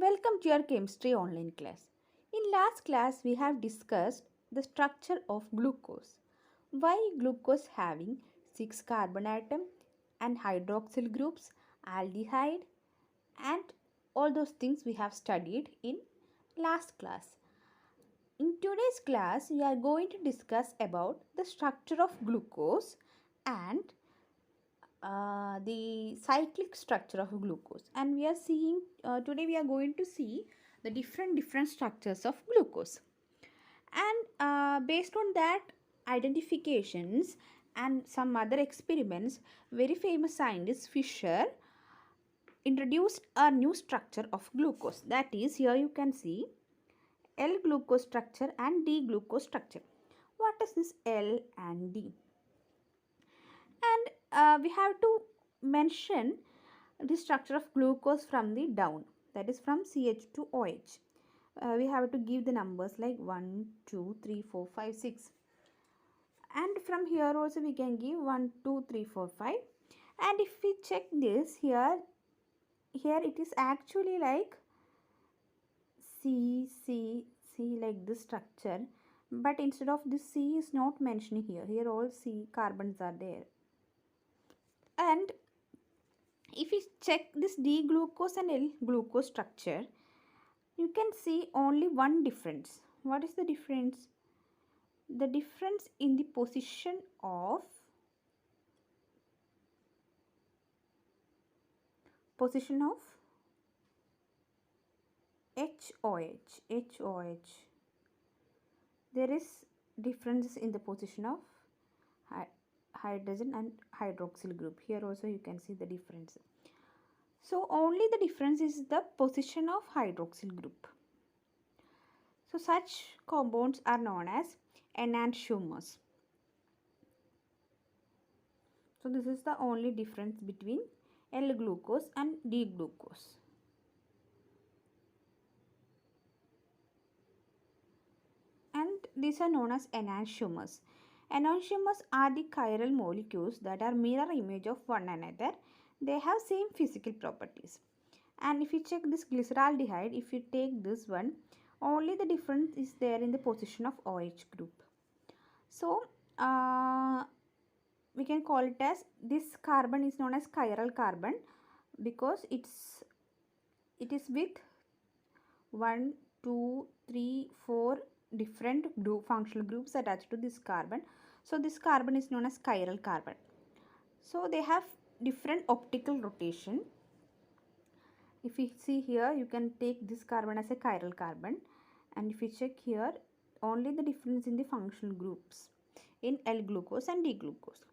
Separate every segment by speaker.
Speaker 1: Welcome to your chemistry online class. In last class we have discussed the structure of glucose. Why glucose having 6 carbon atom and hydroxyl groups, aldehyde and all those things we have studied in last class. In today's class we are going to discuss about the structure of glucose and the cyclic structure of glucose, and we are seeing today we are going to see the different structures of glucose, and based on that identifications and some other experiments, very famous scientist Fischer introduced a new structure of glucose. That is, here you can see L glucose structure and D glucose structure. What is this L and D? And we have to mention the structure of glucose from the down, that is from CH to OH. We have to give the numbers like 1, 2, 3, 4, 5, 6. And from here also we can give 1, 2, 3, 4, 5. And if we check this here it is actually like C like this structure. But instead of this C is not mentioned here. Here all C carbons are there. And if we check this D glucose and L glucose structure, you can see only one difference. What is the difference? The difference in the position of HOH. There is differences in the position of hydrogen and hydroxyl group. Here also you can see the difference. So only the difference is the position of hydroxyl group. So such compounds are known as enantiomers. So this is the only difference between L glucose and D glucose. And these are known as enantiomers. Enantiomers are the chiral molecules that are mirror image of one another. They have same physical properties. And if you check this glyceraldehyde, if you take this one, only the difference is there in the position of OH group. So we can call it as, this carbon is known as chiral carbon because it is with 1, 2, 3, 4 different functional groups attached to this carbon. So this carbon is known as chiral carbon. So they have different optical rotation. If you see here, you can take this carbon as a chiral carbon, and if you check here, only the difference in the functional groups in L glucose and D glucose,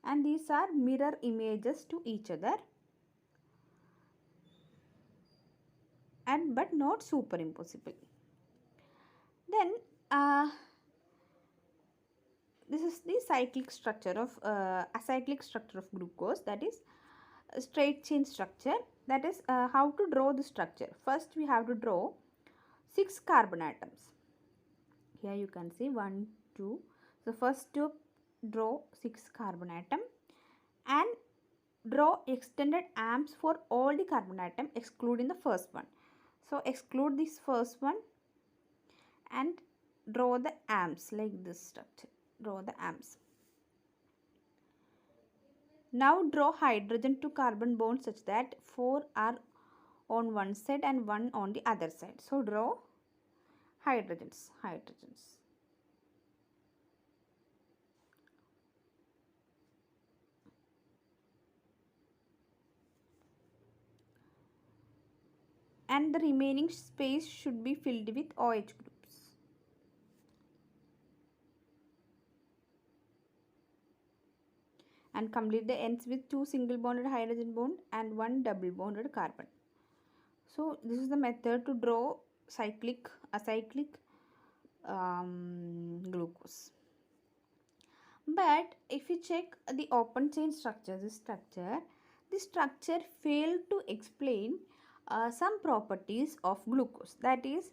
Speaker 1: and these are mirror images to each other, and but not superimposable. Then this is the cyclic structure of acyclic structure of glucose, that is a straight chain structure. That is how to draw the structure. First we have to draw 6 carbon atoms. Here you can see 1, 2. So first to draw 6 carbon atom and draw extended arms for all the carbon atom excluding the first one. So exclude this first one and draw the arms like this structure. Draw the arms. Now draw hydrogen to carbon bonds such that 4 are on one side and 1 on the other side. So draw hydrogens. And the remaining space should be filled with OH groups. And complete the ends with 2 single bonded hydrogen bond and 1 double bonded carbon. So this is the method to draw acyclic glucose. But if you check the open chain structure, this structure failed to explain some properties of glucose. That is,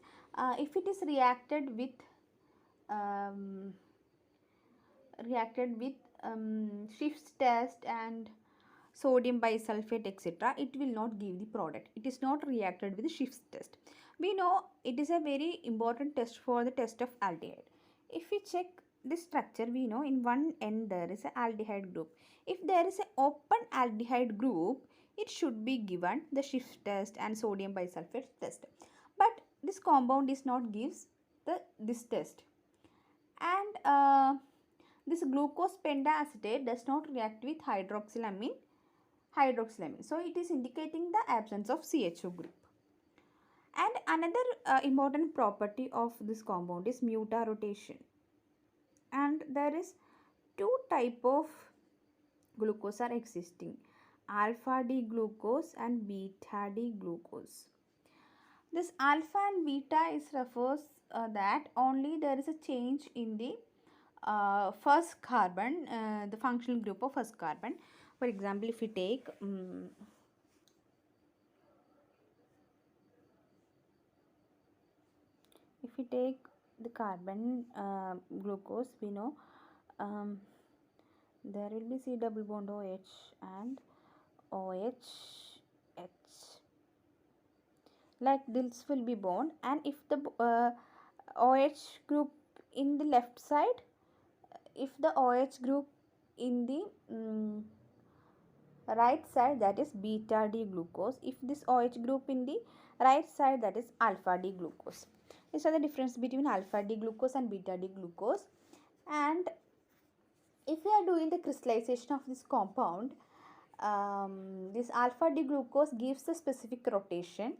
Speaker 1: if it is reacted with Schiff's test and sodium bisulfate, etc., it will not give the product. It is not reacted with the Schiff's test. We know it is a very important test for the test of aldehyde. If we check this structure, we know in one end there is an aldehyde group. If there is an open aldehyde group, it should be given the Schiff's test and sodium bisulfate test. But this compound is not gives this test. And this glucose pentacetate does not react with hydroxylamine. So it is indicating the absence of CHO group. And another important property of this compound is mutarotation. And there is two type of glucose are existing: alpha D glucose and beta D glucose. This alpha and beta is refers that only there is a change in the first carbon, the functional group of first carbon. For example, if we take the carbon glucose, we know there will be C double bond OH and OH H. Like this will be bond, and if the OH group in the left side, if the OH group in the right side, that is beta D glucose. If this OH group in the right side, that is alpha D glucose. These are the difference between alpha D glucose and beta D glucose. And if we are doing the crystallization of this compound, this alpha D glucose gives the specific rotation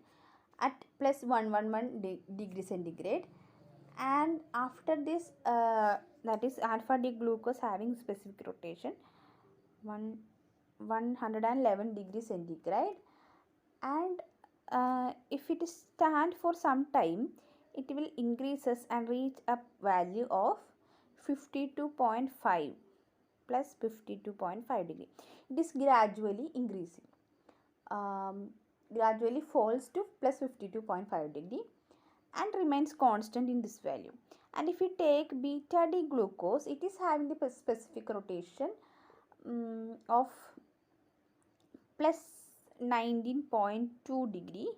Speaker 1: at plus 111 degree centigrade, and after this that is alpha D glucose having specific rotation 111 degree centigrade, and if it is stand for some time, it will increases and reach a value of 52.5 plus 52.5 degree. It is gradually increasing, gradually falls to plus 52.5 degree and remains constant in this value. And if we take beta D glucose, it is having the specific rotation of plus 19.2 degree,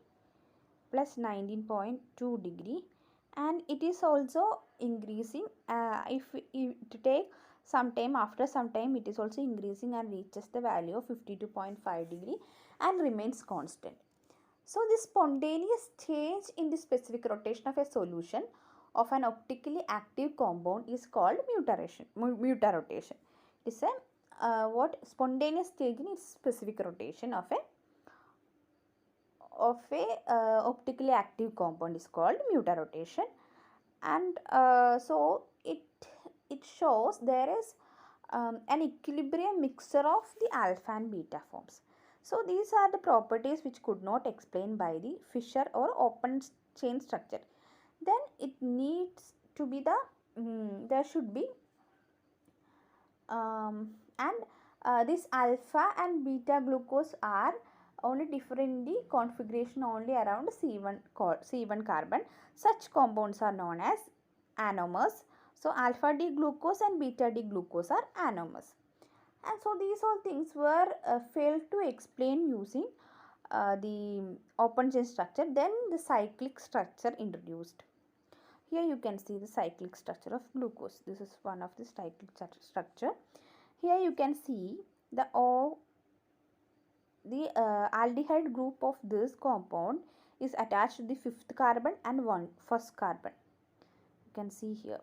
Speaker 1: and it is also increasing. If to take some time, after some time, it is also increasing and reaches the value of 52.5 degree and remains constant. So this spontaneous change in the specific rotation of a solution of an optically active compound is called mutarotation. It is a spontaneous change in its specific rotation of a optically active compound is called mutarotation. And so it shows there is an equilibrium mixture of the alpha and beta forms. So these are the properties which could not explain by the Fischer or open chain structure. Then it needs to be the there should be this alpha and beta glucose are only different in the configuration only around C1 carbon. Such compounds are known as anomers. So alpha D glucose and beta D glucose are anomers. And so these all things were failed to explain using the open chain structure. Then the cyclic structure introduced. Here you can see the cyclic structure of glucose. This is one of the cyclic structure. Here you can see the aldehyde group of this compound is attached to the fifth carbon and first carbon. You can see here.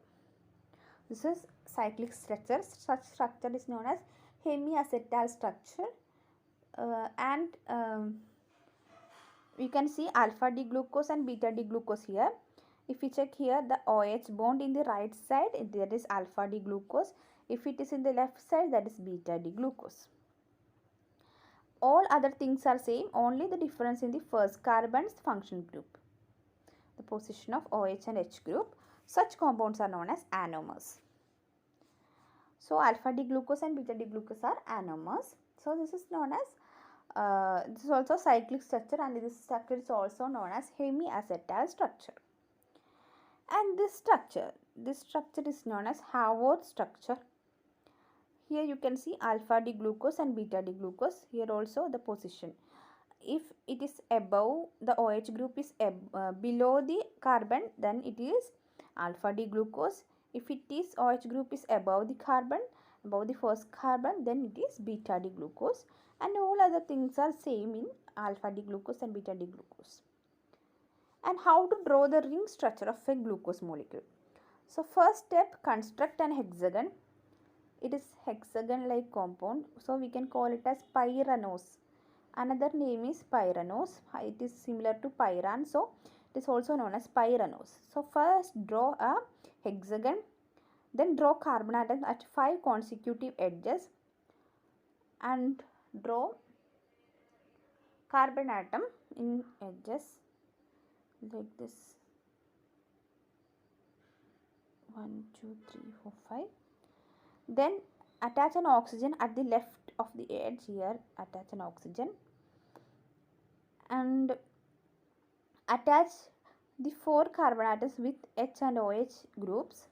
Speaker 1: This is cyclic structure. Such structure is known as hemiacetal structure, and you can see alpha D glucose and beta D glucose here. If we check here, the OH bond in the right side, that is alpha D glucose. If it is in the left side, that is beta D glucose. All other things are same, only the difference in the first carbon's function group, the position of OH and H group. Such compounds are known as anomers. So alpha D glucose and beta D glucose are anomers. So this is known as this is also cyclic structure, and this structure is also known as hemiacetal structure. And this structure is known as Haworth structure. Here you can see alpha D glucose and beta D glucose. Here also the position. If it is above, the OH group is below the carbon, then it is alpha D glucose. If it is OH group is above the carbon, above the first carbon, then it is beta D glucose. And all other things are same in alpha D glucose and beta D glucose. And how to draw the ring structure of a glucose molecule. So first step, construct an hexagon. It is hexagon like compound, so we can call it as pyranose. Another name is pyranose. It is similar to pyran, so it is also known as pyranose. So first draw a hexagon, then draw carbon atoms at 5 consecutive edges and draw carbon atom in edges like this. 1, 2, 3, 4, 5. Then attach an oxygen at the left of the edge. Here attach an oxygen and attach the 4 carbon atoms with H and OH groups.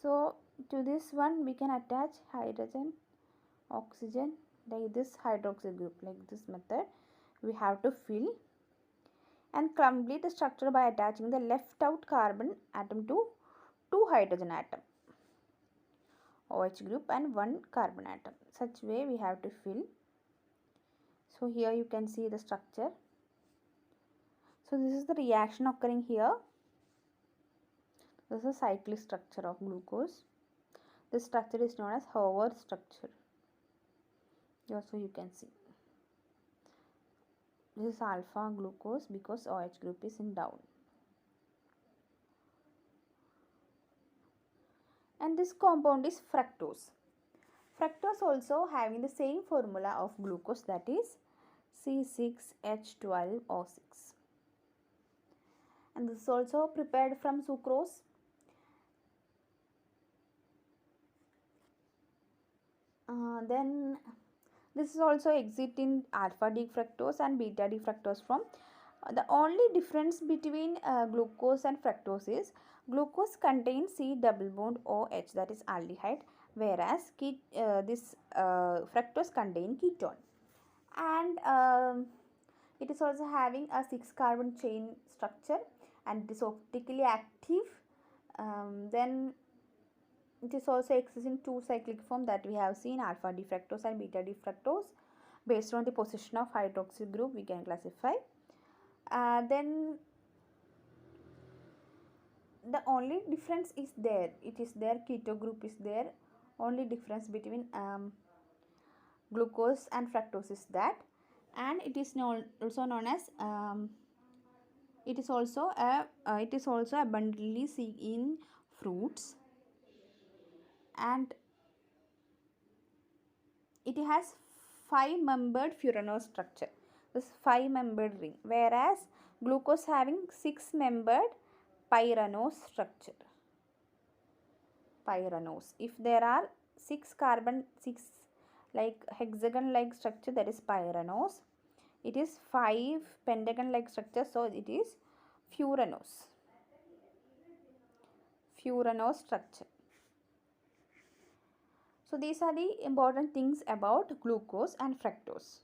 Speaker 1: So to this one we can attach hydrogen, oxygen like this hydroxyl group, like this method we have to fill and complete the structure by attaching the left out carbon atom to 2 hydrogen atom, OH group and 1 carbon atom. Such way we have to fill. So here you can see the structure. So this is the reaction occurring here. This is a cyclic structure of glucose. This structure is known as Haber structure. Here so you can see. This is alpha glucose because OH group is in down. And this compound is fructose. Fructose also having the same formula of glucose, that is C6H12O6. And this is also prepared from sucrose. Then this is also exit in alpha D fructose and beta D fructose from. The only difference between glucose and fructose is glucose contains C double bond OH, that is aldehyde, whereas this fructose contains ketone. And it is also having a 6 carbon chain structure and it is optically active. Then it is also exists in 2 cyclic form that we have seen, alpha D fructose and beta D fructose. Based on the position of hydroxyl group we can classify. Then the only difference is there, it is there, keto group is there. Only difference between glucose and fructose is that. And it is also known as it is also abundantly seen in fruits, and it has 5-membered furanose structure. This 5-membered ring, whereas glucose having 6-membered pyranose structure. Pyranose. If there are 6 like hexagon like structure, that is pyranose. It is 5 pentagon like structure, so it is furanose. Furanose structure. So these are the important things about glucose and fructose.